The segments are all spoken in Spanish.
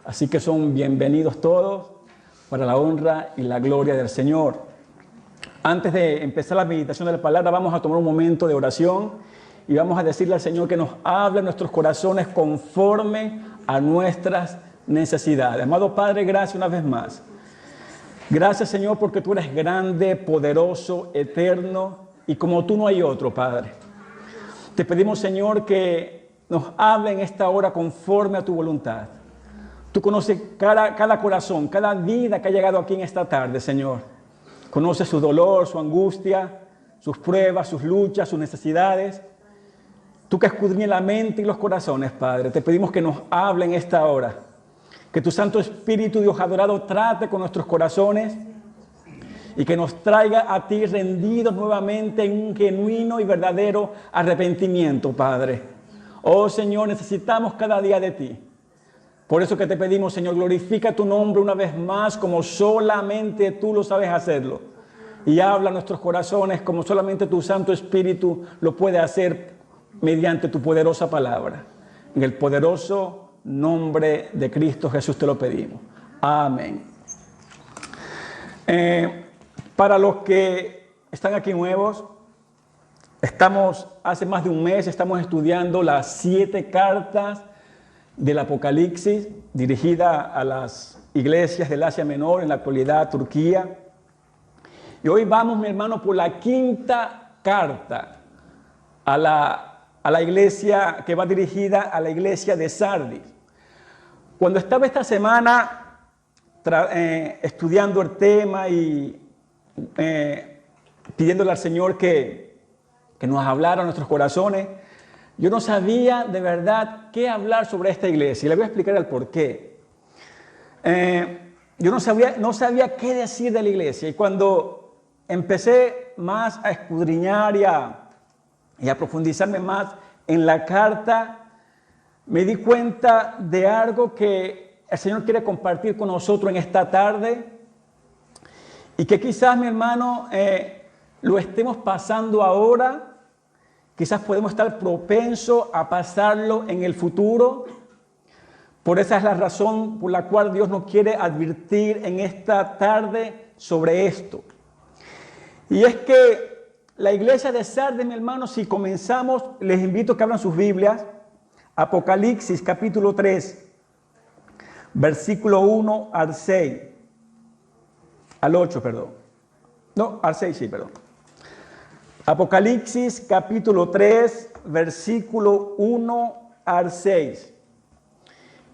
Así que son bienvenidos todos para la honra y la gloria del Señor. Antes de empezar la meditación de la palabra, vamos a tomar un momento de oración y vamos a decirle al Señor que nos hable en nuestros corazones conforme a nuestras necesidades. Amado Padre, gracias una vez más. Gracias, Señor, porque tú eres grande, poderoso, eterno y como tú no hay otro, Padre. Te pedimos, Señor, que nos hable en esta hora conforme a tu voluntad. Tú conoces cada corazón, cada vida que ha llegado aquí en esta tarde, Señor. Conoces su dolor, su angustia, sus pruebas, sus luchas, sus necesidades. Tú que escudriñas la mente y los corazones, Padre, te pedimos que nos hable en esta hora. Que tu Santo Espíritu, Dios adorado, trate con nuestros corazones y que nos traiga a ti rendidos nuevamente en un genuino y verdadero arrepentimiento, Padre. Oh, Señor, necesitamos cada día de ti. Por eso que te pedimos, Señor, glorifica tu nombre una vez más como solamente tú lo sabes hacerlo. Y habla a nuestros corazones como solamente tu Santo Espíritu lo puede hacer mediante tu poderosa palabra. En el poderoso nombre de Cristo Jesús te lo pedimos. Amén. Para los que están aquí nuevos, hace más de un mes, estamos estudiando las 7 cartas del Apocalipsis, dirigida a las iglesias del Asia Menor, en la actualidad Turquía. Y hoy vamos, mi hermano, por la 5ª carta a la iglesia que va dirigida a la iglesia de Sardis. Cuando estaba esta semana estudiando el tema y pidiéndole al Señor que nos hablara a nuestros corazones, yo no sabía de verdad qué hablar sobre esta iglesia. Y le voy a explicar el por qué. Yo no sabía qué decir de la iglesia. Y cuando empecé más a escudriñar y a profundizarme más en la carta, me di cuenta de algo que el Señor quiere compartir con nosotros en esta tarde. Y que quizás, mi hermano, lo estemos pasando ahora. Quizás podemos estar propensos a pasarlo en el futuro. Por esa es la razón por la cual Dios nos quiere advertir en esta tarde sobre esto. Y es que la iglesia de Sardis, mi hermano, si comenzamos, les invito a que abran sus Biblias. Apocalipsis capítulo 3, versículo 1 al 6. Al 8, perdón. No, al 6, sí, perdón. Apocalipsis capítulo 3, versículo 1 al 6.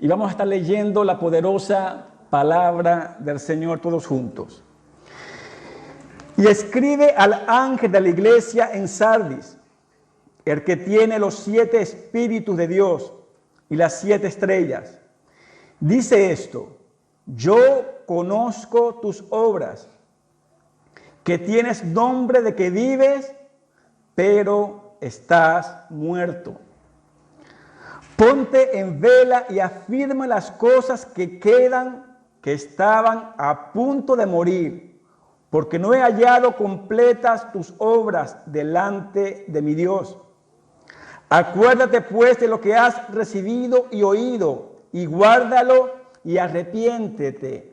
Y vamos a estar leyendo la poderosa palabra del Señor todos juntos. Y escribe al ángel de la iglesia en Sardis, el que tiene los 7 espíritus de Dios y las 7 estrellas. Dice esto: yo conozco tus obras, que tienes nombre de que vives, pero estás muerto. Ponte en vela y afirma las cosas que estaban a punto de morir, porque no he hallado completas tus obras delante de mi Dios. Acuérdate pues de lo que has recibido y oído, y guárdalo y arrepiéntete.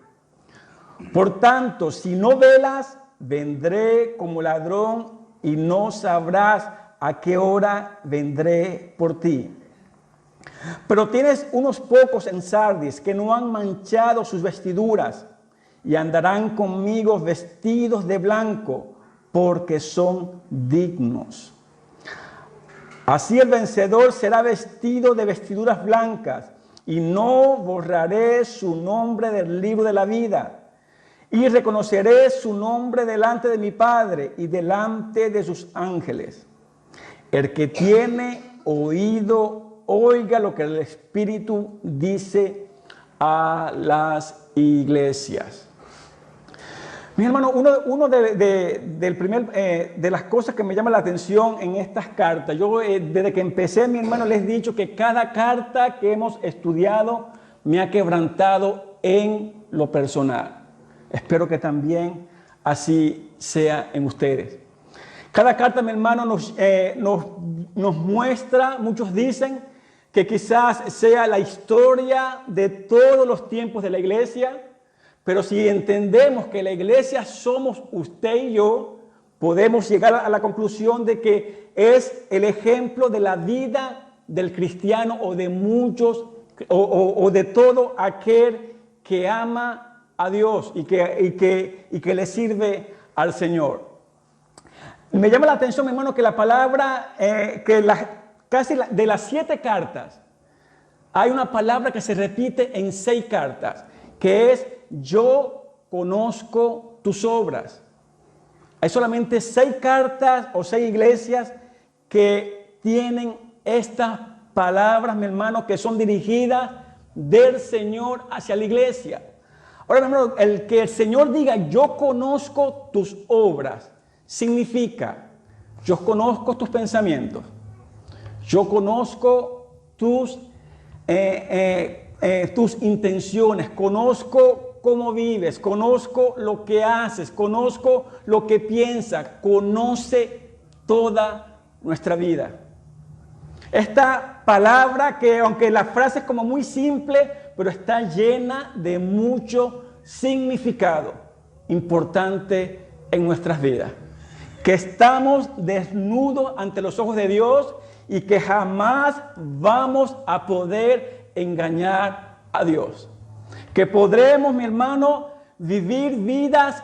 Por tanto, si no velas, vendré como ladrón y no sabrás a qué hora vendré por ti. Pero tienes unos pocos en Sardis que no han manchado sus vestiduras y andarán conmigo vestidos de blanco, porque son dignos. Así el vencedor será vestido de vestiduras blancas, y no borraré su nombre del libro de la vida. Y reconoceré su nombre delante de mi Padre y delante de sus ángeles. El que tiene oído, oiga lo que el Espíritu dice a las iglesias. Mi hermano, uno de las cosas que me llama la atención en estas cartas, yo desde que empecé, mi hermano, les he dicho que cada carta que hemos estudiado me ha quebrantado en lo personal. Espero que también así sea en ustedes. Cada carta, mi hermano, nos muestra, muchos dicen, que quizás sea la historia de todos los tiempos de la iglesia, pero si entendemos que la iglesia somos usted y yo, podemos llegar a la conclusión de que es el ejemplo de la vida del cristiano o de muchos o de todo aquel que ama a Dios y que le sirve al Señor. Me llama la atención, mi hermano, que la palabra, casi de las 7 cartas, hay una palabra que se repite en 6 cartas, que es yo conozco tus obras. Hay solamente 6 cartas o 6 iglesias que tienen estas palabras, mi hermano, que son dirigidas del Señor hacia la iglesia. Ahora, mi hermano, el que el Señor diga yo conozco tus obras, significa yo conozco tus pensamientos, yo conozco tus intenciones, conozco cómo vives, conozco lo que haces, conozco lo que piensas, conoce toda nuestra vida. Esta palabra que aunque la frase es como muy simple, pero está llena de mucho significado importante en nuestras vidas. Que estamos desnudos ante los ojos de Dios y que jamás vamos a poder engañar a Dios. Que podremos, mi hermano, vivir vidas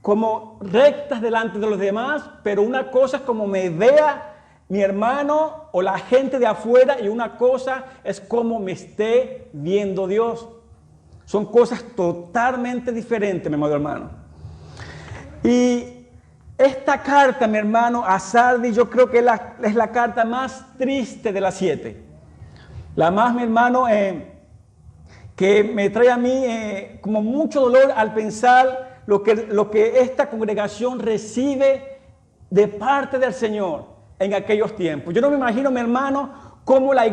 como rectas delante de los demás, pero una cosa es como me vea mi hermano o la gente de afuera y una cosa es como me esté viendo Dios. Son cosas totalmente diferentes, mi amado hermano. Y esta carta, mi hermano, a Sardis, yo creo que es la carta más triste de las 7. La más, mi hermano, que me trae a mí como mucho dolor al pensar lo que esta congregación recibe de parte del Señor en aquellos tiempos. Yo no me imagino, mi hermano, cómo la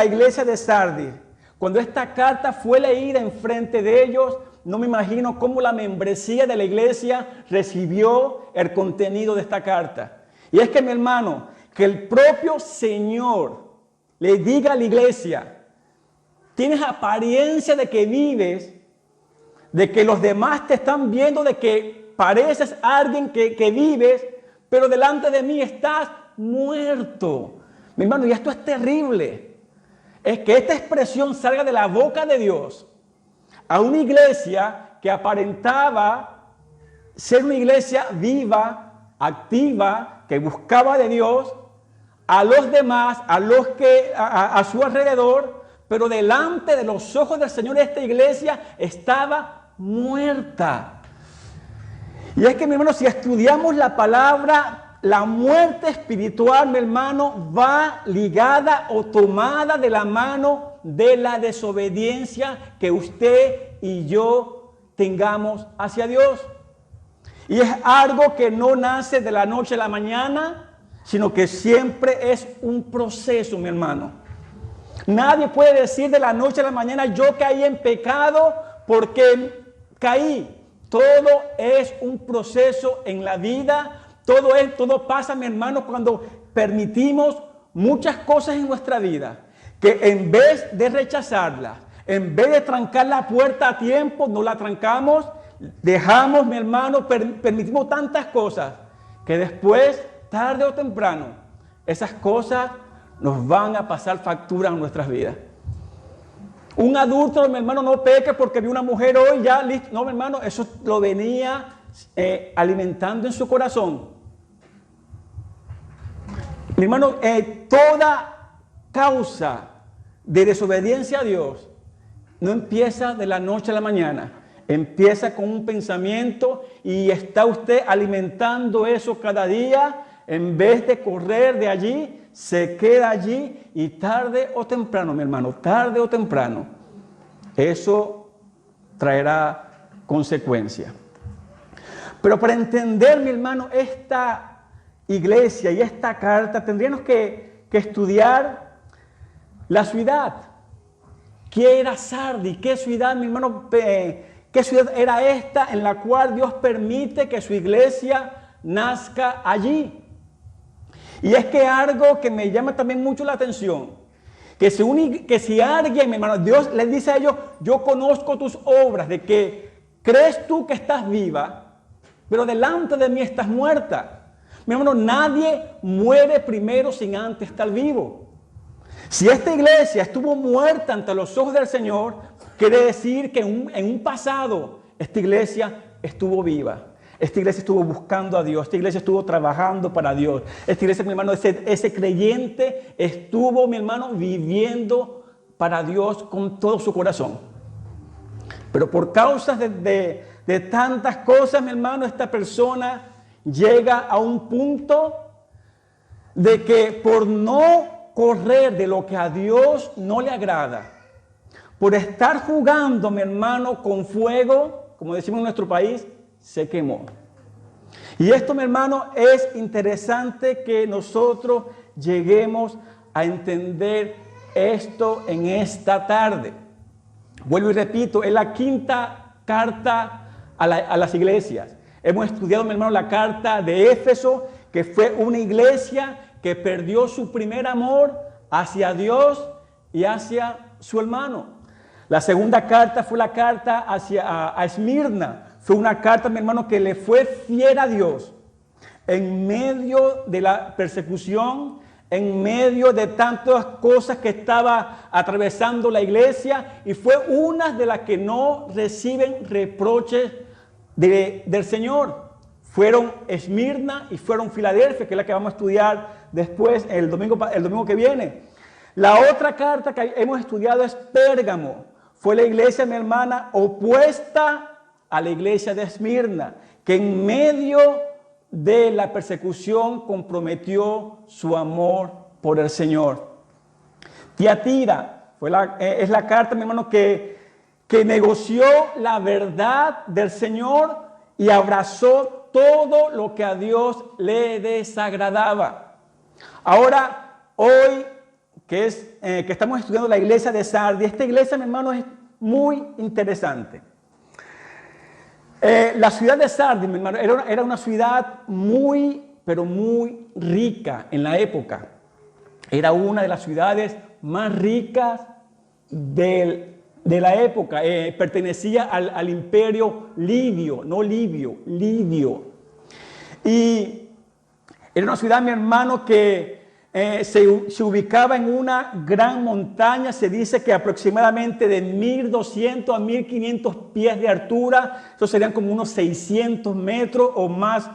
iglesia de Sardis, cuando esta carta fue leída en frente de ellos, no me imagino cómo la membresía de la iglesia recibió el contenido de esta carta. Y es que, mi hermano, que el propio Señor le diga a la iglesia, tienes apariencia de que vives, de que los demás te están viendo, de que pareces alguien que vives, pero delante de mí estás muerto. Mi hermano, y esto es terrible. Es que esta expresión salga de la boca de Dios a una iglesia que aparentaba ser una iglesia viva, activa, que buscaba de Dios, a los demás, a los que a su alrededor, pero delante de los ojos del Señor esta iglesia estaba muerta. Y es que, mi hermano, si estudiamos la palabra, la muerte espiritual, mi hermano, va ligada o tomada de la mano de la desobediencia que usted y yo tengamos hacia Dios. Y es algo que no nace de la noche a la mañana, sino que siempre es un proceso, mi hermano. Nadie puede decir de la noche a la mañana, yo caí en pecado porque caí. Todo es un proceso en la vida. Todo pasa, mi hermano, cuando permitimos muchas cosas en nuestra vida, que en vez de rechazarlas, en vez de trancar la puerta a tiempo, no la trancamos, dejamos, mi hermano, permitimos tantas cosas, que después, tarde o temprano, esas cosas nos van a pasar factura en nuestras vidas. Un adulto, mi hermano, no peca porque vio una mujer hoy, ya listo. No, mi hermano, eso lo venía alimentando en su corazón. Mi hermano, toda causa de desobediencia a Dios no empieza de la noche a la mañana. Empieza con un pensamiento y está usted alimentando eso cada día. En vez de correr de allí, se queda allí y tarde o temprano, mi hermano, tarde o temprano, eso traerá consecuencias. Pero para entender, mi hermano, esta iglesia y esta carta, tendríamos que estudiar la ciudad. ¿Qué era Sardis? ¿Qué ciudad, mi hermano? ¿Qué ciudad era esta en la cual Dios permite que su iglesia nazca allí? Y es que algo que me llama también mucho la atención, que si alguien, mi hermano, Dios les dice a ellos, yo conozco tus obras, de que crees tú que estás viva, pero delante de mí estás muerta. Mi hermano, nadie muere primero sin antes estar vivo. Si esta iglesia estuvo muerta ante los ojos del Señor, quiere decir que en un pasado esta iglesia estuvo viva. Esta iglesia estuvo buscando a Dios. Esta iglesia estuvo trabajando para Dios. Esta iglesia, mi hermano, ese creyente estuvo, mi hermano, viviendo para Dios con todo su corazón. Pero por causa de tantas cosas, mi hermano, esta persona llega a un punto de que por no correr de lo que a Dios no le agrada, por estar jugando, mi hermano, con fuego, como decimos en nuestro país, se quemó. Y esto, mi hermano, es interesante que nosotros lleguemos a entender esto en esta tarde. Vuelvo y repito, es la quinta carta a las iglesias. Hemos estudiado, mi hermano, la carta de Éfeso, que fue una iglesia que perdió su primer amor hacia Dios y hacia su hermano. La segunda carta fue la carta a Esmirna. Fue una carta, mi hermano, que le fue fiel a Dios en medio de la persecución, en medio de tantas cosas que estaba atravesando la iglesia, y fue una de las que no reciben reproches del Señor. Fueron Esmirna y fueron Filadelfia, que es la que vamos a estudiar después, el domingo que viene. La otra carta que hemos estudiado es Pérgamo. Fue la iglesia, mi hermana, opuesta a la iglesia de Esmirna, que en medio de la persecución comprometió su amor por el Señor. Tiatira es la carta, mi hermano, que negoció la verdad del Señor y abrazó todo lo que a Dios le desagradaba. Ahora, hoy que estamos estudiando la iglesia de Sardis, esta iglesia, mi hermano, es muy interesante. La ciudad de Sardis, mi hermano, era una ciudad muy, pero muy rica en la época. Era una de las ciudades más ricas de la época. Pertenecía al imperio lidio, no libio, lidio. Y era una ciudad, mi hermano, que se ubicaba en una gran montaña. Se dice que aproximadamente de 1.200 a 1.500 pies de altura. Eso serían como unos 600 metros o más.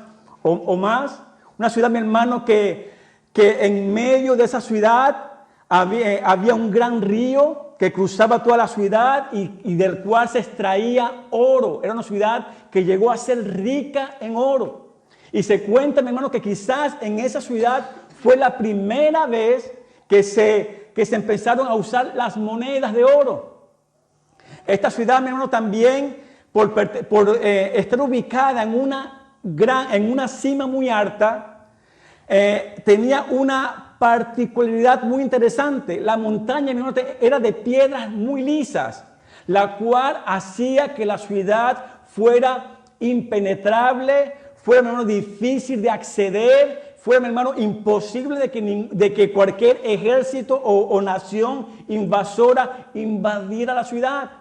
Una ciudad, mi hermano, que en medio de esa ciudad había un gran río que cruzaba toda la ciudad y del cual se extraía oro. Era una ciudad que llegó a ser rica en oro. Y se cuenta, mi hermano, que quizás en esa ciudad fue la primera vez que se empezaron a usar las monedas de oro. Esta ciudad, mi hermano, también por estar ubicada en una cima muy alta, tenía una particularidad muy interesante. La montaña, mi hermano, era de piedras muy lisas, la cual hacía que la ciudad fuera impenetrable, fuera, mi hermano, difícil de acceder, fuera, mi hermano, imposible de que cualquier ejército o nación invasora invadiera la ciudad.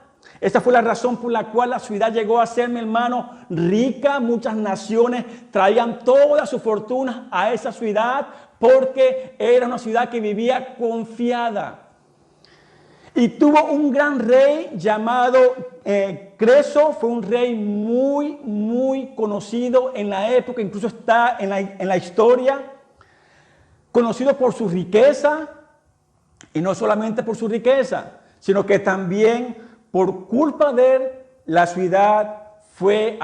Esta fue la razón por la cual la ciudad llegó a ser, mi hermano, rica. Muchas naciones traían toda su fortuna a esa ciudad porque era una ciudad que vivía confiada. Y tuvo un gran rey llamado Creso. Fue un rey muy, muy conocido en la época, incluso está en la historia, conocido por su riqueza, y no solamente por su riqueza, sino que también por culpa de él, la ciudad fue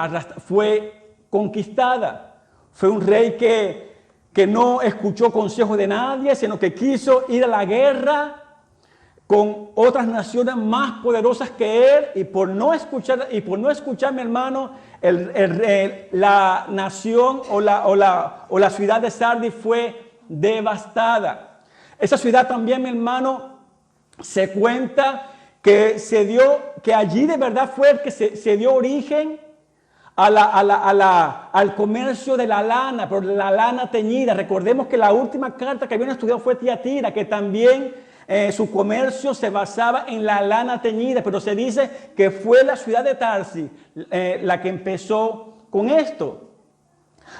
conquistada. Fue un rey que no escuchó consejo de nadie, sino que quiso ir a la guerra con otras naciones más poderosas que él, y por no escuchar, mi hermano, la nación o la ciudad de Sardis fue devastada. Esa ciudad también, mi hermano, se cuenta que allí de verdad fue el que se dio origen al comercio de la lana, pero la lana teñida. Recordemos que la última carta que habían estudiado fue Tiatira, que también su comercio se basaba en la lana teñida, pero se dice que fue la ciudad de Tarsis la que empezó con esto.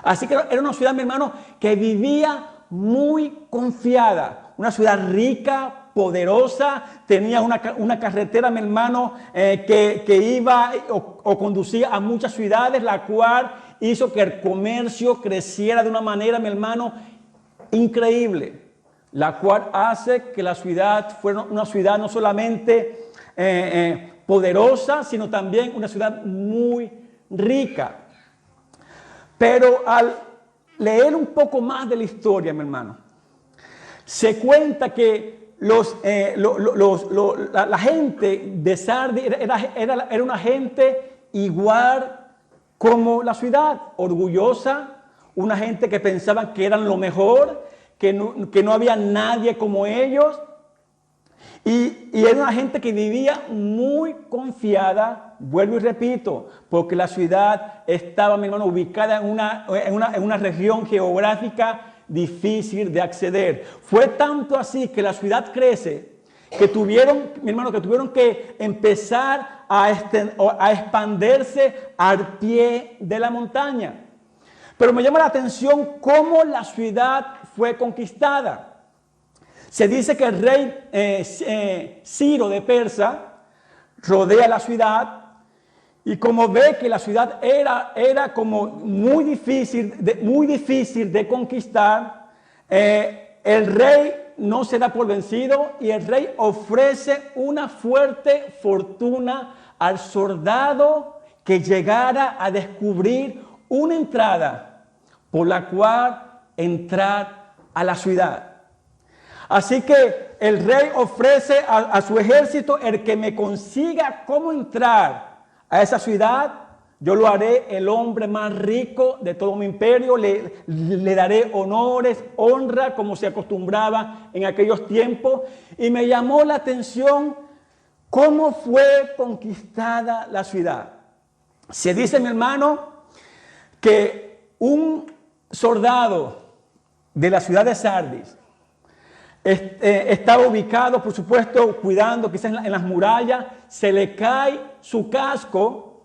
Así que era una ciudad, mi hermano, que vivía muy confiada, una ciudad rica, poderosa, tenía una carretera, mi hermano, que iba o conducía a muchas ciudades, la cual hizo que el comercio creciera de una manera, mi hermano, increíble, la cual hace que la ciudad fuera una ciudad no solamente poderosa, sino también una ciudad muy rica. Pero al leer un poco más de la historia, mi hermano, se cuenta que la gente de Sardis era una gente igual como la ciudad, orgullosa, una gente que pensaban que eran lo mejor, que no había nadie como ellos. Y era una gente que vivía muy confiada, vuelvo y repito, porque la ciudad estaba, mi hermano, ubicada en una región geográfica difícil de acceder. Fue tanto así que la ciudad crece, que tuvieron, mi hermano, que empezar a expandirse al pie de la montaña. Pero me llama la atención cómo la ciudad fue conquistada. Se dice que el rey Ciro de Persia rodea la ciudad y como ve que la ciudad era como muy difícil de conquistar, el rey no se da por vencido y el rey ofrece una fuerte fortuna al soldado que llegara a descubrir una entrada por la cual entrar a la ciudad. Así que el rey ofrece a su ejército: el que me consiga cómo entrar a esa ciudad, yo lo haré el hombre más rico de todo mi imperio, le daré honores, honra, como se acostumbraba en aquellos tiempos. Y me llamó la atención cómo fue conquistada la ciudad. Se dice, mi hermano, que un soldado de la ciudad de Sardis estaba ubicado, por supuesto, cuidando quizás en las murallas, se le cae su casco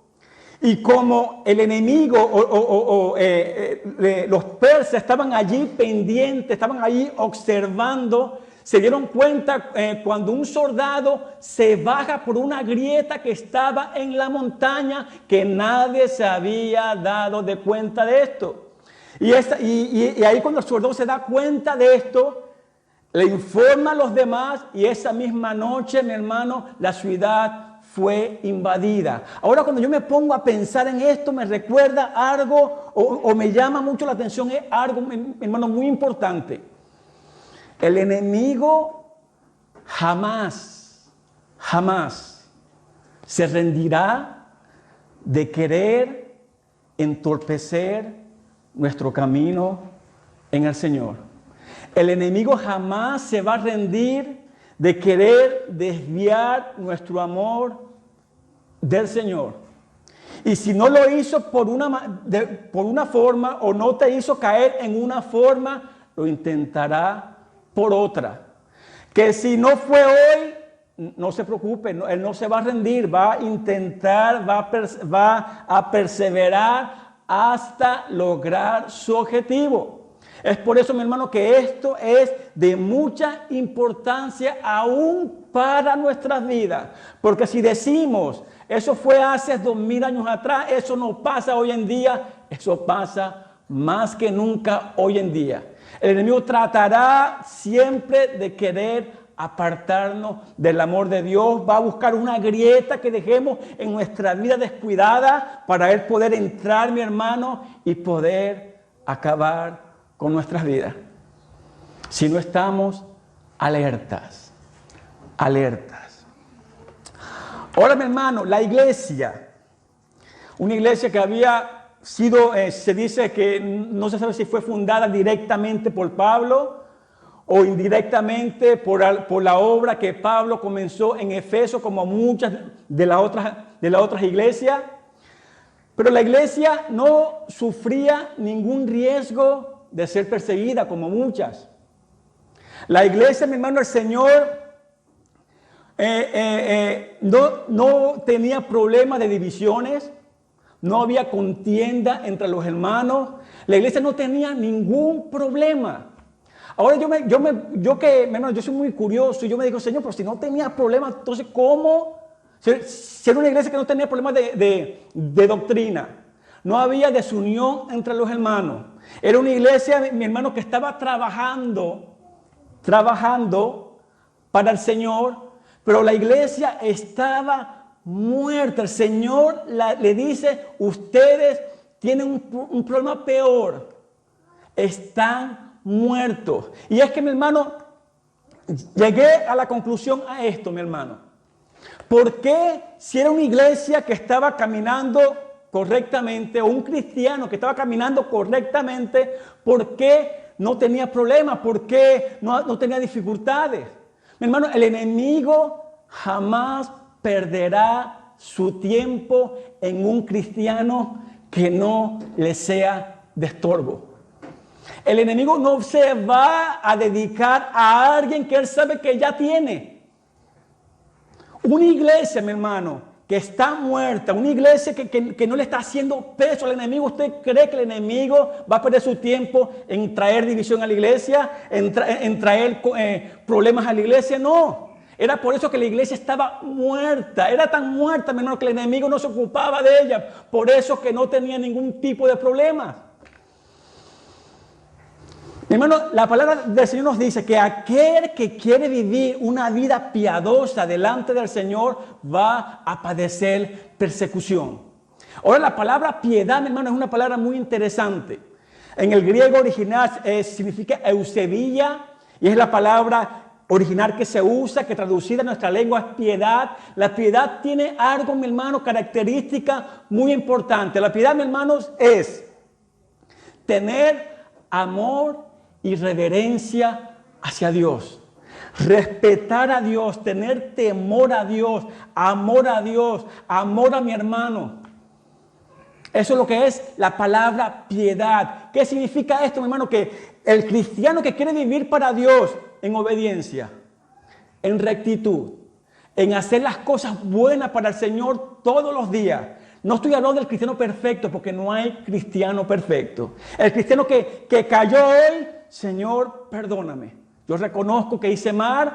y como el enemigo los persas estaban allí pendientes, estaban allí observando, se dieron cuenta cuando un soldado se baja por una grieta que estaba en la montaña, que nadie se había dado de cuenta de esto. Y ahí cuando el soldado se da cuenta de esto, le informa a los demás y esa misma noche, mi hermano, la ciudad fue invadida. Ahora, cuando yo me pongo a pensar en esto, me recuerda algo o me llama mucho la atención, es algo, mi hermano, muy importante. El enemigo jamás se rendirá de querer entorpecer nuestro camino en el Señor. El enemigo jamás se va a rendir de querer desviar nuestro amor del Señor. Y si no lo hizo por una forma o no te hizo caer en una forma, lo intentará por otra. Que si no fue hoy, no se preocupe, él no se va a rendir, va a intentar, va a perseverar hasta lograr su objetivo. Es por eso, mi hermano, que esto es de mucha importancia aún para nuestras vidas. Porque si decimos, eso fue hace 2000 años atrás, eso no pasa hoy en día, eso pasa más que nunca hoy en día. El enemigo tratará siempre de querer apartarnos del amor de Dios, va a buscar una grieta que dejemos en nuestra vida descuidada para él poder entrar, mi hermano, y poder acabar con nuestras vidas. Si no estamos alertas. Ahora, mi hermano, la iglesia, una iglesia que había sido, se dice que no se sabe si fue fundada directamente por Pablo o indirectamente por la obra que Pablo comenzó en Efeso, como muchas de las otras iglesias. Pero la iglesia no sufría ningún riesgo de ser perseguida como muchas. La iglesia, mi hermano, el Señor no tenía problemas de divisiones, no había contienda entre los hermanos, la iglesia no tenía ningún problema. Ahora yo soy muy curioso y yo me digo, Señor, pero si no tenía problemas, entonces ¿cómo? Si era una iglesia que no tenía problemas de doctrina, no había desunión entre los hermanos, era una iglesia, mi hermano, que estaba trabajando para el Señor, pero la iglesia estaba muerta. El Señor le dice, ustedes tienen un problema peor, están muertos. Y es que, mi hermano, llegué a la conclusión a esto, mi hermano. ¿Por qué, si era una iglesia que estaba caminando correctamente, o un cristiano que estaba caminando correctamente, por qué no tenía problemas? ¿Por qué no tenía dificultades? Mi hermano, el enemigo jamás perderá su tiempo en un cristiano que no le sea de estorbo. El enemigo no se va a dedicar a alguien que él sabe que ya tiene. Una iglesia, mi hermano, que está muerta, una iglesia que no le está haciendo peso al enemigo. ¿Usted cree que el enemigo va a perder su tiempo en traer división a la iglesia, en traer problemas a la iglesia? No. Era por eso que la iglesia estaba muerta. Era tan muerta, mi hermano, que el enemigo no se ocupaba de ella. Por eso que no tenía ningún tipo de problemas. Mi hermano, la palabra del Señor nos dice que aquel que quiere vivir una vida piadosa delante del Señor va a padecer persecución. Ahora, la palabra piedad, mi hermano, es una palabra muy interesante. En el griego original significa eusebia, y es la palabra original que se usa, que traducida en nuestra lengua es piedad. La piedad tiene algo, mi hermano, característica muy importante. La piedad, mi hermano, es tener amor y reverencia hacia Dios, respetar a Dios, tener temor a Dios, amor a mi hermano. Eso es lo que es la palabra piedad. ¿Qué significa esto, mi hermano? Que el cristiano que quiere vivir para Dios en obediencia, en rectitud, en hacer las cosas buenas para el Señor todos los días. No estoy hablando del cristiano perfecto, porque no hay cristiano perfecto. El cristiano que cayó hoy, Señor, perdóname. Yo reconozco que hice mal,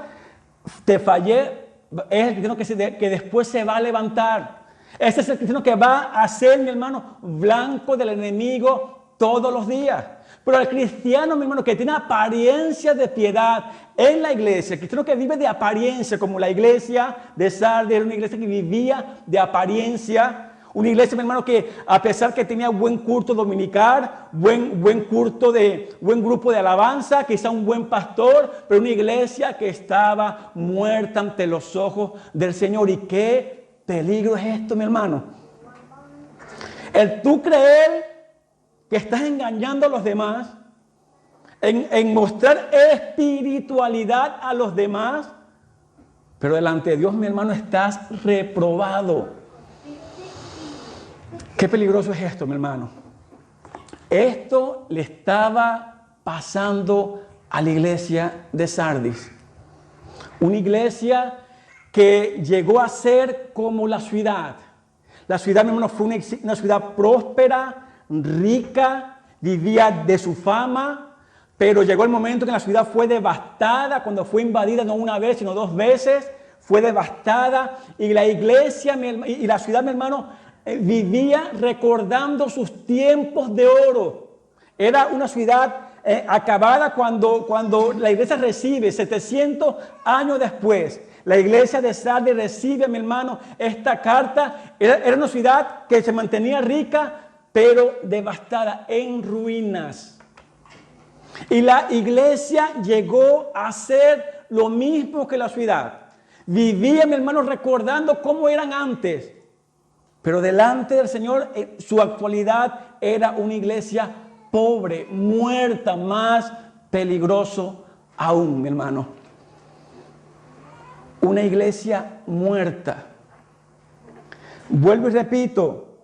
te fallé. Es el cristiano que después se va a levantar. Ese es el cristiano que va a ser, mi hermano, blanco del enemigo todos los días. Pero el cristiano, mi hermano, que tiene apariencia de piedad en la iglesia, el cristiano que vive de apariencia, como la iglesia de Sardis, era una iglesia que vivía de apariencia. Una iglesia, mi hermano, que a pesar que tenía buen culto dominical, buen grupo de alabanza, quizá un buen pastor, pero una iglesia que estaba muerta ante los ojos del Señor. ¿Y qué peligro es esto, mi hermano? El tú creer que estás engañando a los demás, en mostrar espiritualidad a los demás, pero delante de Dios, mi hermano, estás reprobado. Qué peligroso es esto, mi hermano. Esto le estaba pasando a la iglesia de Sardis. Una iglesia que llegó a ser como la ciudad. La ciudad, mi hermano, fue una ciudad próspera, rica, vivía de su fama, pero llegó el momento que la ciudad fue devastada cuando fue invadida no una vez, sino 2 veces. Fue devastada y la iglesia y la ciudad, mi hermano, vivía recordando sus tiempos de oro. Era una ciudad acabada cuando la iglesia recibe, 700 años después, la iglesia de Sardis recibe, mi hermano, esta carta. Era una ciudad que se mantenía rica, pero devastada, en ruinas. Y la iglesia llegó a ser lo mismo que la ciudad. Vivía, mi hermano, recordando cómo eran antes. Pero delante del Señor, su actualidad era una iglesia pobre, muerta, más peligroso aún, mi hermano. Una iglesia muerta. Vuelvo y repito,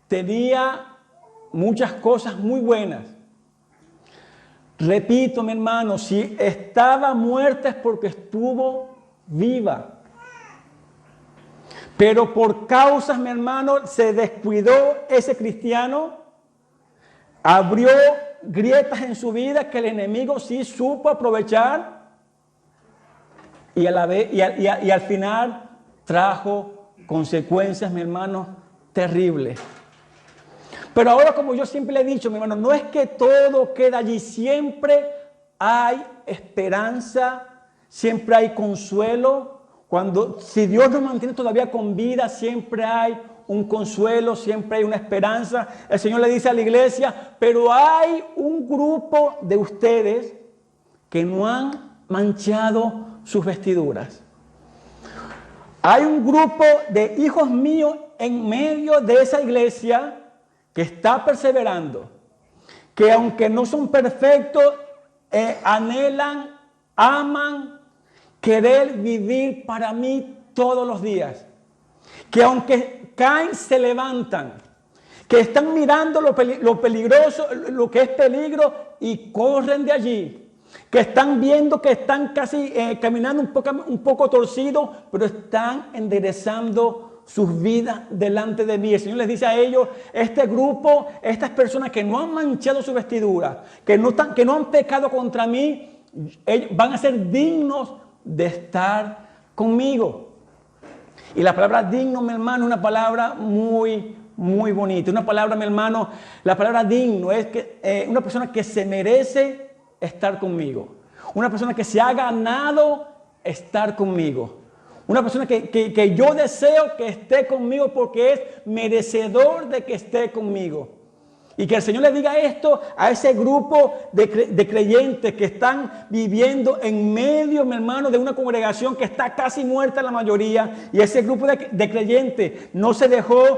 tenía muchas cosas muy buenas. Repito, mi hermano, si estaba muerta es porque estuvo viva. Pero por causas, mi hermano, se descuidó ese cristiano, abrió grietas en su vida que el enemigo sí supo aprovechar y al final trajo consecuencias, mi hermano, terribles. Pero ahora, como yo siempre le he dicho, mi hermano, no es que todo queda allí, siempre hay esperanza, siempre hay consuelo. Si Dios nos mantiene todavía con vida, siempre hay un consuelo, siempre hay una esperanza. El Señor le dice a la iglesia, pero hay un grupo de ustedes que no han manchado sus vestiduras. Hay un grupo de hijos míos en medio de esa iglesia que está perseverando, que aunque no son perfectos, anhelan, aman, querer vivir para mí todos los días. Que aunque caen, se levantan. Que están mirando lo peligroso, lo que es peligro y corren de allí. Que están viendo que están casi caminando un poco torcidos, pero están enderezando sus vidas delante de mí. El Señor les dice a ellos, este grupo, estas personas que no han manchado su vestidura, que no han pecado contra mí, ellos van a ser dignos de estar conmigo. Y la palabra digno, mi hermano, es una palabra muy, muy bonita. Una palabra, mi hermano, la palabra digno es que una persona que se merece estar conmigo. Una persona que se ha ganado estar conmigo. Una persona que yo deseo que esté conmigo porque es merecedor de que esté conmigo. Y que el Señor le diga esto a ese grupo de creyentes que están viviendo en medio, mi hermano, de una congregación que está casi muerta la mayoría. Y ese grupo de creyentes no se dejó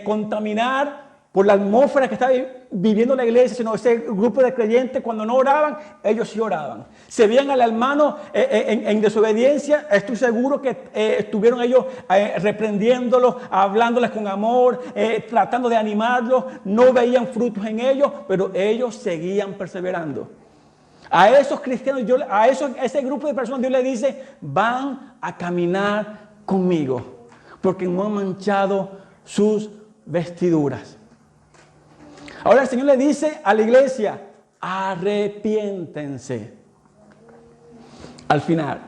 contaminar por la atmósfera que está viviendo la iglesia, sino ese grupo de creyentes cuando no oraban, ellos sí oraban. Se veían al hermano en desobediencia, estoy seguro que estuvieron ellos reprendiéndolos, hablándoles con amor, tratando de animarlos, no veían frutos en ellos, pero ellos seguían perseverando. A esos cristianos, a ese grupo de personas Dios le dice, van a caminar conmigo, porque no han manchado sus vestiduras. Ahora el Señor le dice a la iglesia, arrepiéntense. Al final,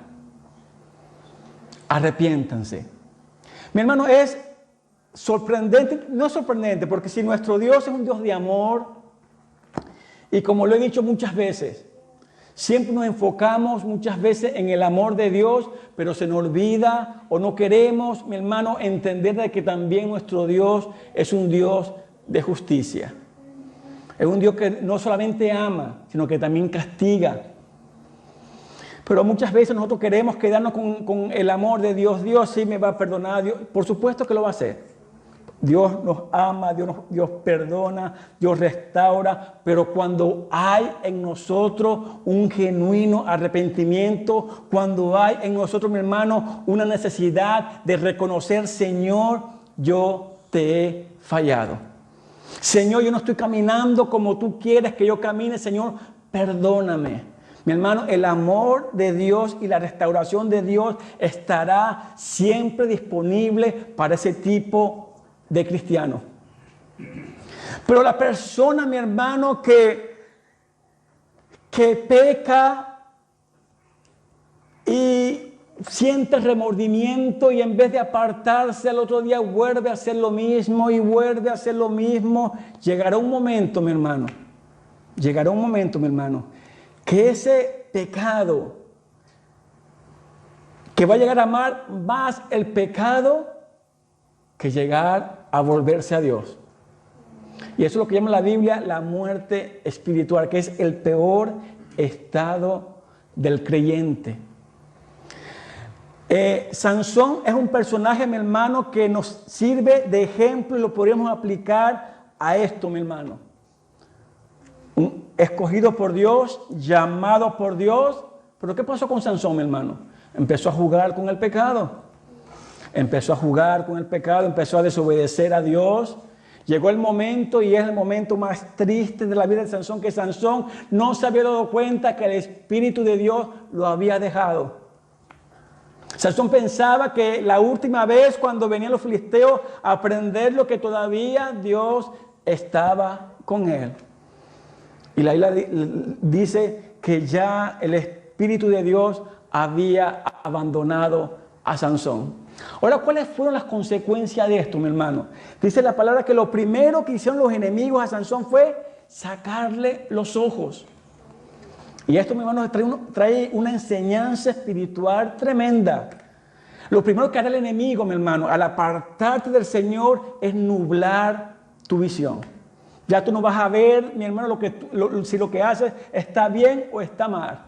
arrepiéntanse. Mi hermano, es sorprendente, no es sorprendente, porque si nuestro Dios es un Dios de amor, y como lo he dicho muchas veces, siempre nos enfocamos muchas veces en el amor de Dios, pero se nos olvida o no queremos, mi hermano, entender de que también nuestro Dios es un Dios de justicia. Es un Dios que no solamente ama, sino que también castiga. Pero muchas veces nosotros queremos quedarnos con el amor de Dios. Dios sí me va a perdonar. Dios, por supuesto que lo va a hacer. Dios nos ama, Dios perdona, Dios restaura. Pero cuando hay en nosotros un genuino arrepentimiento, cuando hay en nosotros, mi hermano, una necesidad de reconocer, Señor, yo te he fallado. Señor, yo no estoy caminando como tú quieres que yo camine. Señor, perdóname. Mi hermano, el amor de Dios y la restauración de Dios estará siempre disponible para ese tipo de cristiano. Pero la persona, mi hermano, que peca y siente remordimiento y en vez de apartarse al otro día vuelve a hacer lo mismo y vuelve a hacer lo mismo. Llegará un momento, mi hermano, que ese pecado, que va a llegar a amar más el pecado que llegar a volverse a Dios. Y eso es lo que llama la Biblia la muerte espiritual, que es el peor estado del creyente. Sansón es un personaje, mi hermano, que nos sirve de ejemplo y lo podríamos aplicar a esto, mi hermano. Escogido por Dios, llamado por Dios. Pero ¿qué pasó con Sansón, mi hermano? Empezó a jugar con el pecado. Empezó a desobedecer a Dios. Llegó el momento, y es el momento más triste de la vida de Sansón, que Sansón no se había dado cuenta que el Espíritu de Dios lo había dejado. Sansón pensaba que la última vez cuando venían los filisteos a aprenderlo, que todavía Dios estaba con él. Y la Biblia dice que ya el Espíritu de Dios había abandonado a Sansón. Ahora, ¿cuáles fueron las consecuencias de esto, mi hermano? Dice la palabra que lo primero que hicieron los enemigos a Sansón fue sacarle los ojos. Y esto, mi hermano, trae una enseñanza espiritual tremenda. Lo primero que hará el enemigo, mi hermano, al apartarte del Señor, es nublar tu visión. Ya tú no vas a ver, mi hermano, si lo que haces está bien o está mal.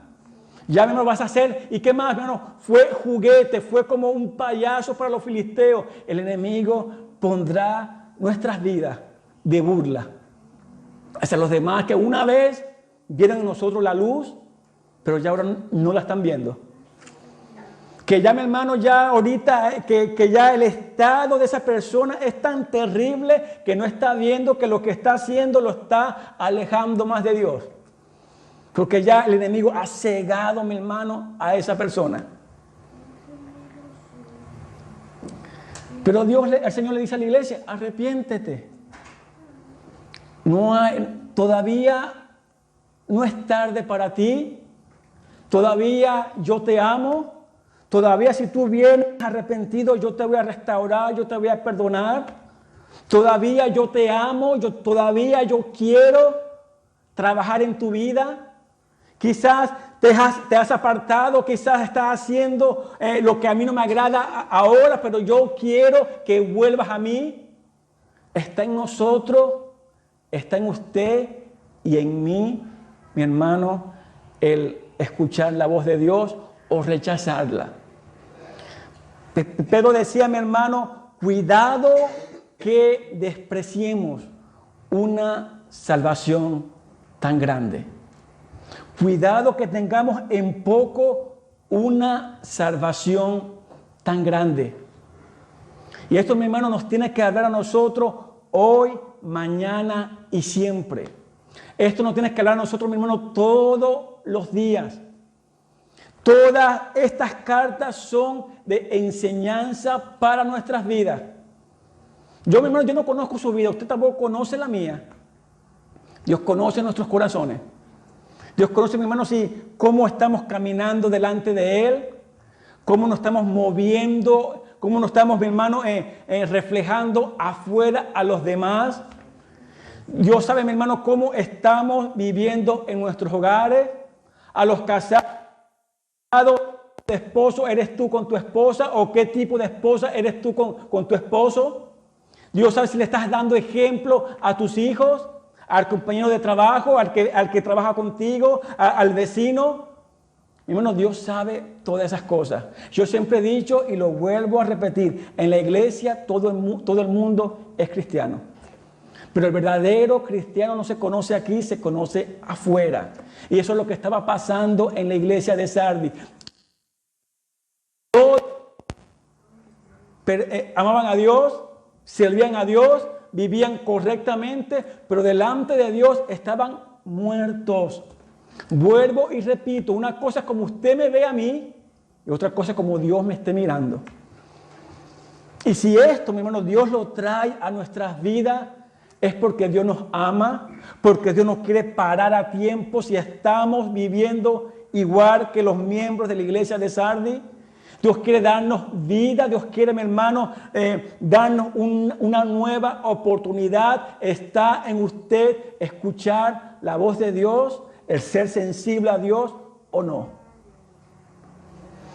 Ya, mi hermano, vas a hacer. ¿Y qué más, mi hermano? Fue juguete, fue como un payaso para los filisteos. El enemigo pondrá nuestras vidas de burla hacia los demás que una vez vieron en nosotros la luz, pero ya ahora no la están viendo. Que ya, mi hermano, ya ahorita, que ya el estado de esa persona es tan terrible que no está viendo que lo que está haciendo lo está alejando más de Dios. Porque ya el enemigo ha cegado, mi hermano, a esa persona. Pero el Señor le dice a la iglesia, arrepiéntete. Todavía no es tarde para ti. Todavía yo te amo. Todavía si tú vienes arrepentido, yo te voy a restaurar, yo te voy a perdonar. Todavía yo te amo, todavía yo quiero trabajar en tu vida. Quizás te has apartado, quizás estás haciendo lo que a mí no me agrada ahora, pero yo quiero que vuelvas a mí. Está en nosotros, está en usted y en mí, mi hermano, el escuchar la voz de Dios o rechazarla. Pedro decía, mi hermano, cuidado que despreciemos una salvación tan grande. Cuidado que tengamos en poco una salvación tan grande. Y esto, mi hermano, nos tiene que hablar a nosotros hoy, mañana y siempre. Esto nos tiene que hablar a nosotros, mi hermano, todos los días. Todas estas cartas son de enseñanza para nuestras vidas. Yo, mi hermano, yo no conozco su vida, usted tampoco conoce la mía. Dios conoce nuestros corazones. Dios conoce, mi hermano, cómo estamos caminando delante de Él, cómo nos estamos moviendo, cómo nos estamos, mi hermano, reflejando afuera a los demás. Dios sabe, mi hermano, cómo estamos viviendo en nuestros hogares. A los casados, ¿de esposo eres tú con tu esposa? ¿O qué tipo de esposa eres tú con tu esposo? Dios sabe si le estás dando ejemplo a tus hijos, al compañero de trabajo, al que trabaja contigo, al vecino. Mi hermano, Dios sabe todas esas cosas. Yo siempre he dicho y lo vuelvo a repetir, en la iglesia todo el mundo es cristiano. Pero el verdadero cristiano no se conoce aquí, se conoce afuera. Y eso es lo que estaba pasando en la iglesia de Sardis. Todos amaban a Dios, servían a Dios, vivían correctamente, pero delante de Dios estaban muertos. Vuelvo y repito, una cosa es como usted me ve a mí y otra cosa es como Dios me esté mirando. Y si esto, mi hermano, Dios lo trae a nuestras vidas, es porque Dios nos ama, porque Dios nos quiere parar a tiempo si estamos viviendo igual que los miembros de la iglesia de Sardis. Dios quiere darnos vida, Dios quiere, mi hermano, darnos una nueva oportunidad. Está en usted escuchar la voz de Dios, el ser sensible a Dios o no.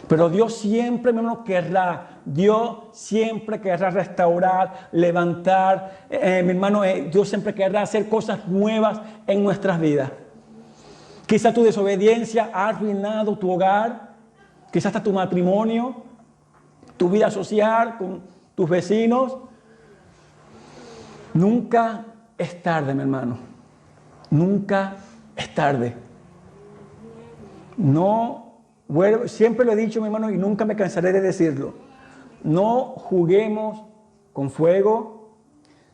Pero Dios siempre, mi hermano, Dios siempre querrá restaurar, levantar. Mi hermano, Dios siempre querrá hacer cosas nuevas en nuestras vidas. Quizá tu desobediencia ha arruinado tu hogar. Quizás hasta tu matrimonio, tu vida social con tus vecinos. Nunca es tarde, mi hermano. Nunca es tarde. Siempre lo he dicho, mi hermano, y nunca me cansaré de decirlo. No juguemos con fuego.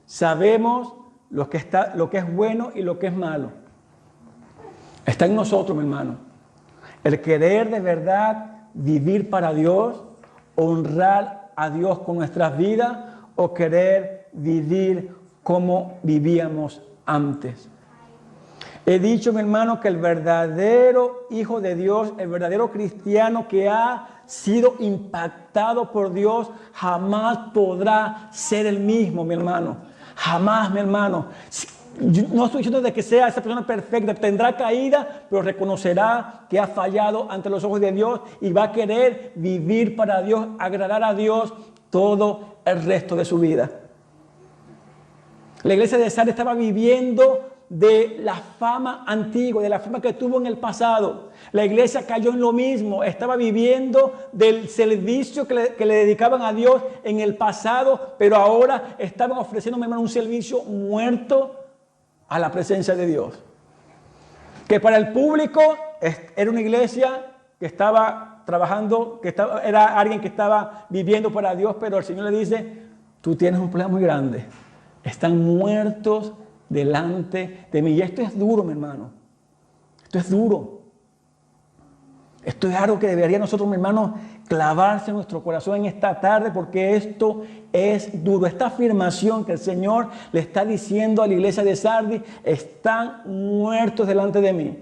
Sabemos lo que es bueno y lo que es malo. Está en nosotros, mi hermano. El querer de verdad vivir para Dios honrar a Dios con nuestras vidas o querer vivir como vivíamos antes. He dicho, mi hermano, que el verdadero hijo de Dios, el verdadero cristiano que ha sido impactado por Dios, jamás podrá ser el mismo, mi hermano. Jamás, mi hermano. Yo no estoy diciendo de que sea esa persona perfecta, tendrá caída, pero reconocerá que ha fallado ante los ojos de Dios y va a querer vivir para Dios, agradar a Dios todo el resto de su vida. La iglesia de Sardis estaba viviendo de la fama antigua, de la fama que tuvo en el pasado. La iglesia cayó en lo mismo, estaba viviendo del servicio que le dedicaban a Dios en el pasado, pero ahora estaban ofreciendo, mi hermano, un servicio muerto a la presencia de Dios. Que para el público era una iglesia que estaba trabajando, era alguien que estaba viviendo para Dios, pero el Señor le dice, tú tienes un problema muy grande. Están muertos delante de mí. Y esto es duro, mi hermano. Esto es duro. Esto es algo que debería nosotros, mi hermano, clavarse en nuestro corazón en esta tarde, porque esto es duro. Esta afirmación que el Señor le está diciendo a la iglesia de Sardis, están muertos delante de mí.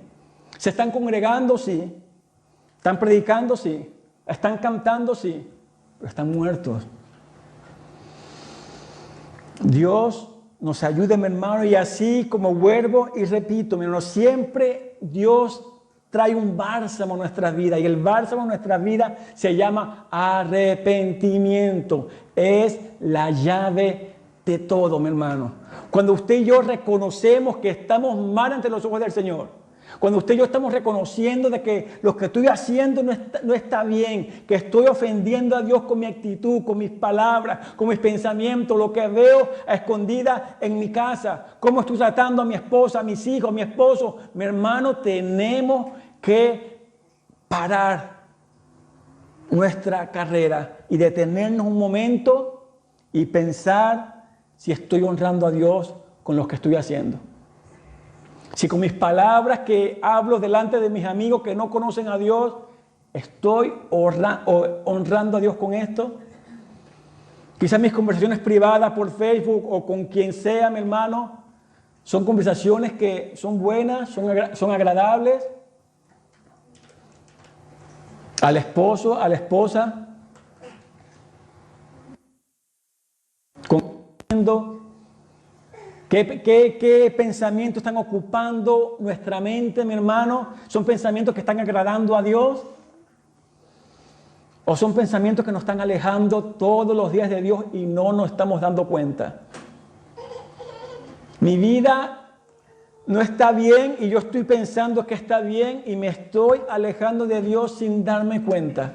Se están congregando, sí. Están predicando, sí. Están cantando, sí. Pero están muertos. Dios nos ayude, mi hermano, y así como vuelvo y repito, mi hermano, siempre Dios trae un bálsamo a nuestras vidas, y el bálsamo a nuestras vidas se llama arrepentimiento. Es la llave de todo, mi hermano. Cuando usted y yo reconocemos que estamos mal ante los ojos del Señor, cuando usted y yo estamos reconociendo de que lo que estoy haciendo no está bien, que estoy ofendiendo a Dios con mi actitud, con mis palabras, con mis pensamientos, lo que veo a escondida en mi casa, cómo estoy tratando a mi esposa, a mis hijos, a mi esposo, mi hermano, tenemos que parar nuestra carrera y detenernos un momento y pensar si estoy honrando a Dios con lo que estoy haciendo. Si con mis palabras que hablo delante de mis amigos que no conocen a Dios, estoy honrando a Dios con esto. Quizás mis conversaciones privadas por Facebook o con quien sea, mi hermano, son conversaciones que son buenas, son agradables. Al esposo, a la esposa, comprendo. ¿Qué pensamientos están ocupando nuestra mente, mi hermano? ¿Son pensamientos que están agradando a Dios? ¿O son pensamientos que nos están alejando todos los días de Dios y no nos estamos dando cuenta? Mi vida no está bien y yo estoy pensando que está bien y me estoy alejando de Dios sin darme cuenta.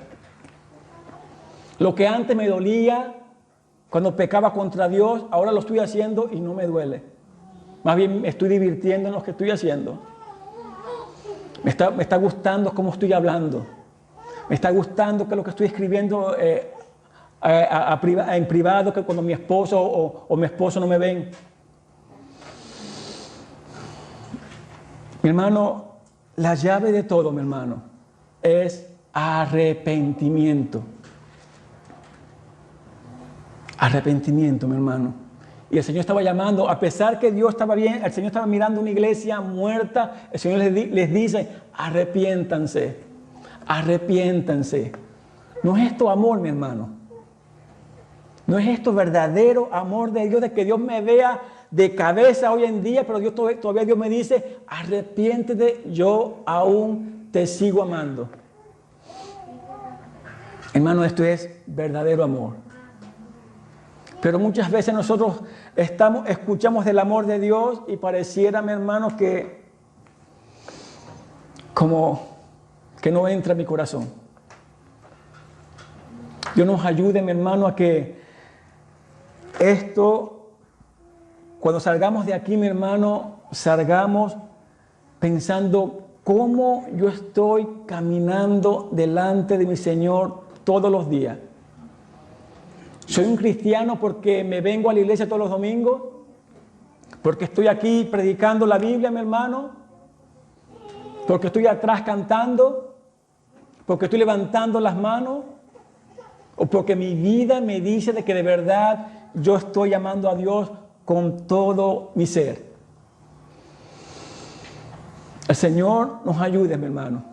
Lo que antes me dolía cuando pecaba contra Dios, ahora lo estoy haciendo y no me duele. Más bien me estoy divirtiendo en lo que estoy haciendo. Me está gustando cómo estoy hablando. Me está gustando que lo que estoy escribiendo en privado, que cuando mi esposo o mi esposo no me ven. Mi hermano, la llave de todo, mi hermano, es arrepentimiento. Arrepentimiento, mi hermano. Y el Señor estaba llamando, a pesar que Dios estaba bien, el Señor estaba mirando una iglesia muerta, el Señor les dice, arrepiéntanse, arrepiéntanse. ¿No es esto amor, mi hermano? ¿No es esto verdadero amor de Dios, de que Dios me vea de cabeza hoy en día, pero todavía Dios me dice, arrepiéntete, yo aún te sigo amando? Hermano, esto es verdadero amor. Pero muchas veces nosotros escuchamos del amor de Dios y pareciera, mi hermano, que no entra en mi corazón. Dios nos ayude, mi hermano, a que cuando salgamos de aquí, mi hermano, salgamos pensando cómo yo estoy caminando delante de mi Señor todos los días. ¿Soy un cristiano porque me vengo a la iglesia todos los domingos? ¿Porque estoy aquí predicando la Biblia, mi hermano? ¿Porque estoy atrás cantando? ¿Porque estoy levantando las manos? o porque mi vida me dice de que de verdad yo estoy amando a Dios con todo mi ser. El Señor nos ayude, mi hermano.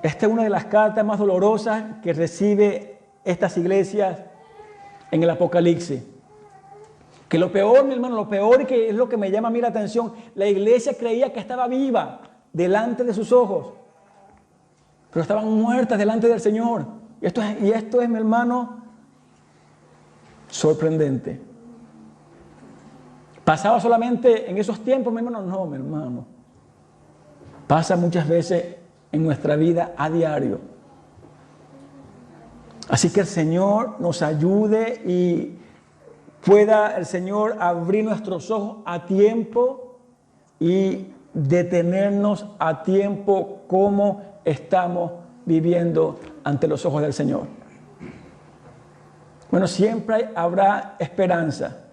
Esta es una de las cartas más dolorosas que recibe estas iglesias en el Apocalipsis. Que lo peor, mi hermano, lo peor, y que es lo que me llama a mí la atención, la iglesia creía que estaba viva delante de sus ojos, pero estaban muertas delante del Señor. Y esto es, mi hermano, sorprendente. ¿Pasaba solamente en esos tiempos, mi hermano? No, mi hermano. Pasa muchas veces en nuestra vida a diario. Así que el Señor nos ayude y pueda el Señor abrir nuestros ojos a tiempo y detenernos a tiempo cómo estamos viviendo ante los ojos del Señor. Bueno, siempre habrá esperanza.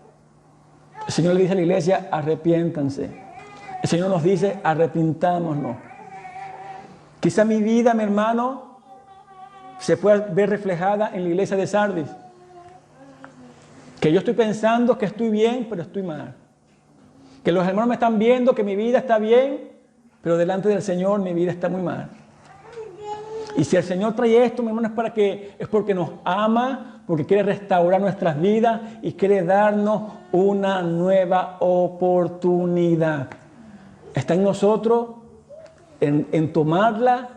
El Señor le dice a la iglesia, arrepiéntanse. El Señor nos dice, arrepintámonos. Quizá mi vida, mi hermano, se pueda ver reflejada en la iglesia de Sardis. Que yo estoy pensando que estoy bien, pero estoy mal. Que los hermanos me están viendo que mi vida está bien, pero delante del Señor mi vida está muy mal. Y si el Señor trae esto, mi hermano, es porque nos ama, porque quiere restaurar nuestras vidas y quiere darnos una nueva oportunidad. Está en nosotros en tomarla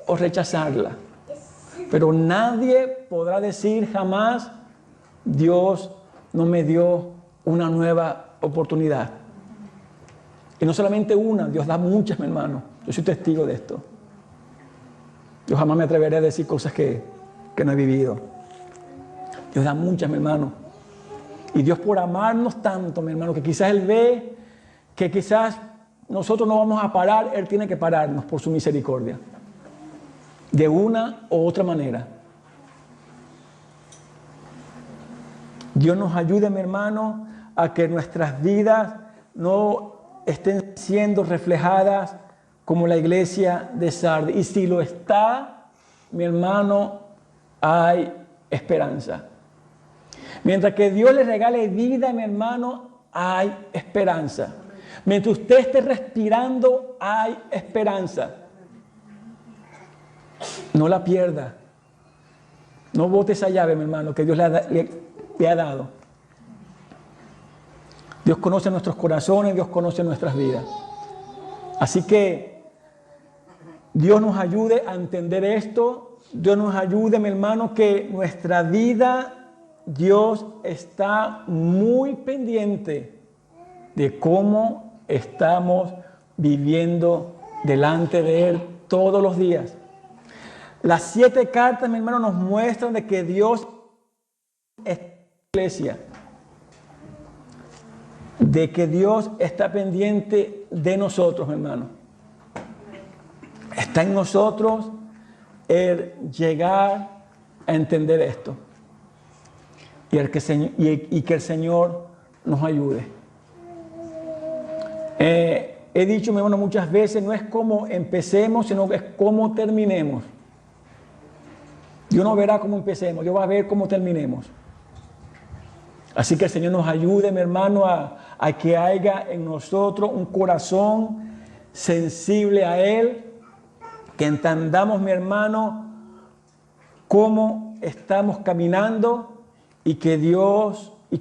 o rechazarla. Pero nadie podrá decir jamás, Dios no me dio una nueva oportunidad. Y no solamente una, Dios da muchas, mi hermano. Yo soy testigo de esto. Yo jamás me atreveré a decir cosas que no he vivido. Dios da muchas, mi hermano. Y Dios, por amarnos tanto, mi hermano, que quizás Él ve que quizás nosotros no vamos a parar, Él tiene que pararnos por su misericordia. De una u otra manera. Dios nos ayude, mi hermano, a que nuestras vidas no estén siendo reflejadas como la iglesia de Sardis. Y si lo está, mi hermano, hay esperanza. Mientras que Dios le regale vida, mi hermano, hay esperanza. Mientras usted esté respirando, hay esperanza. No la pierda. No bote esa llave, mi hermano, que Dios le ha dado. Dios conoce nuestros corazones, Dios conoce nuestras vidas. Así que Dios nos ayude a entender esto. Dios nos ayude, mi hermano, que nuestra vida, Dios está muy pendiente de cómo estamos viviendo delante de Él todos los días. Las 7 cartas, mi hermano, nos muestran de que Dios es iglesia. De que Dios está pendiente de nosotros, hermano. Está en nosotros el llegar a entender esto. Y que el Señor nos ayude. He dicho, mi hermano, muchas veces, no es cómo empecemos, sino que es cómo terminemos. Dios no verá cómo empecemos, Dios va a ver cómo terminemos. Así que el Señor nos ayude, mi hermano, a que haya en nosotros un corazón sensible a Él, que entendamos, mi hermano, cómo estamos caminando y que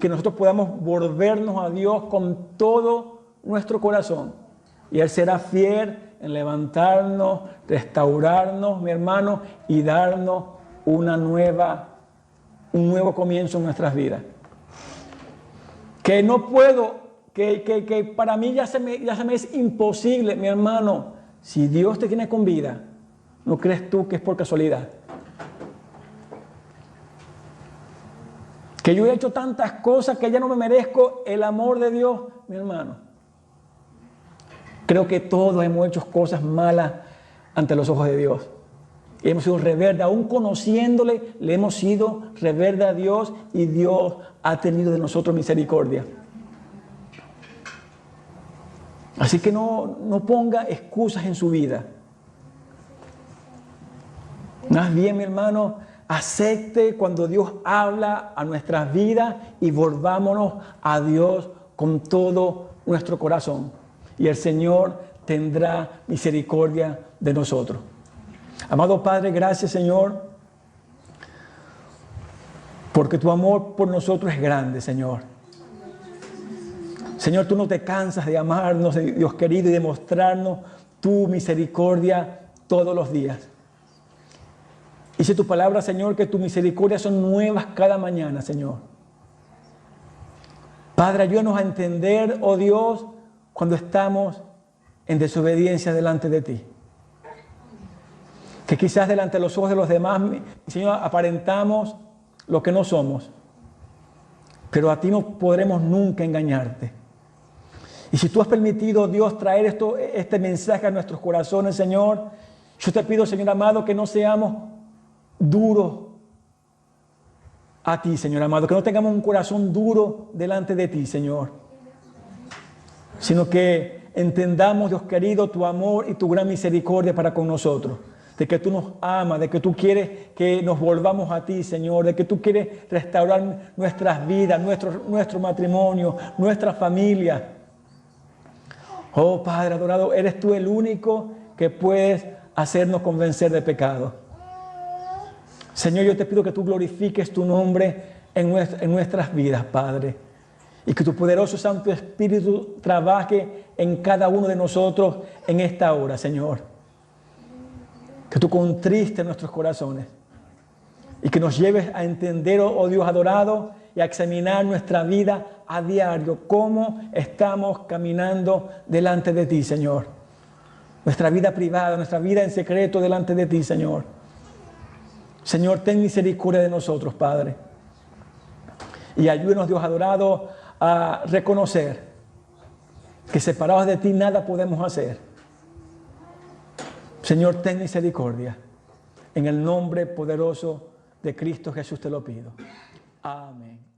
nosotros podamos volvernos a Dios con todo nuestro corazón. Y Él será fiel en levantarnos, restaurarnos, mi hermano, y darnos un nuevo comienzo en nuestras vidas. Que no puedo, que para mí ya se me es imposible, mi hermano. Si Dios te tiene con vida, ¿no crees tú que es por casualidad? Que yo he hecho tantas cosas que ya no me merezco el amor de Dios, mi hermano. Creo que todos hemos hecho cosas malas ante los ojos de Dios. Y hemos sido rebeldes, aún conociéndole, le hemos sido rebeldes a Dios y Dios ha tenido de nosotros misericordia. Así que no ponga excusas en su vida. Más bien, mi hermano, acepte cuando Dios habla a nuestras vidas y volvámonos a Dios con todo nuestro corazón. Y el Señor tendrá misericordia de nosotros. Amado Padre, gracias, Señor, porque tu amor por nosotros es grande, Señor. Señor, tú no te cansas de amarnos, Dios querido, y de mostrarnos tu misericordia todos los días. Dice tu palabra, Señor, que tus misericordias son nuevas cada mañana, Señor. Padre, ayúdanos a entender, oh Dios, cuando estamos en desobediencia delante de ti. Que quizás delante de los ojos de los demás, Señor, aparentamos lo que no somos. Pero a ti no podremos nunca engañarte. Y si tú has permitido, Dios, traer este mensaje a nuestros corazones, Señor, yo te pido, Señor amado, que no seamos duros a ti, Señor amado, que no tengamos un corazón duro delante de ti, Señor, sino que entendamos, Dios querido, tu amor y tu gran misericordia para con nosotros, de que tú nos amas, de que tú quieres que nos volvamos a ti, Señor, de que tú quieres restaurar nuestras vidas, nuestro matrimonio, nuestra familia. Oh Padre adorado, eres tú el único que puedes hacernos convencer de pecado. Señor, yo te pido que tú glorifiques tu nombre en nuestras vidas, Padre. Y que tu poderoso Santo Espíritu trabaje en cada uno de nosotros en esta hora, Señor. Que tú contristes nuestros corazones. Y que nos lleves a entender, oh Dios adorado, y a examinar nuestra vida a diario. Cómo estamos caminando delante de ti, Señor. Nuestra vida privada, nuestra vida en secreto delante de ti, Señor. Señor, ten misericordia de nosotros, Padre. Y ayúdanos, Dios adorado, a reconocer que separados de ti nada podemos hacer. Señor, ten misericordia. En el nombre poderoso de Cristo Jesús te lo pido. Amén.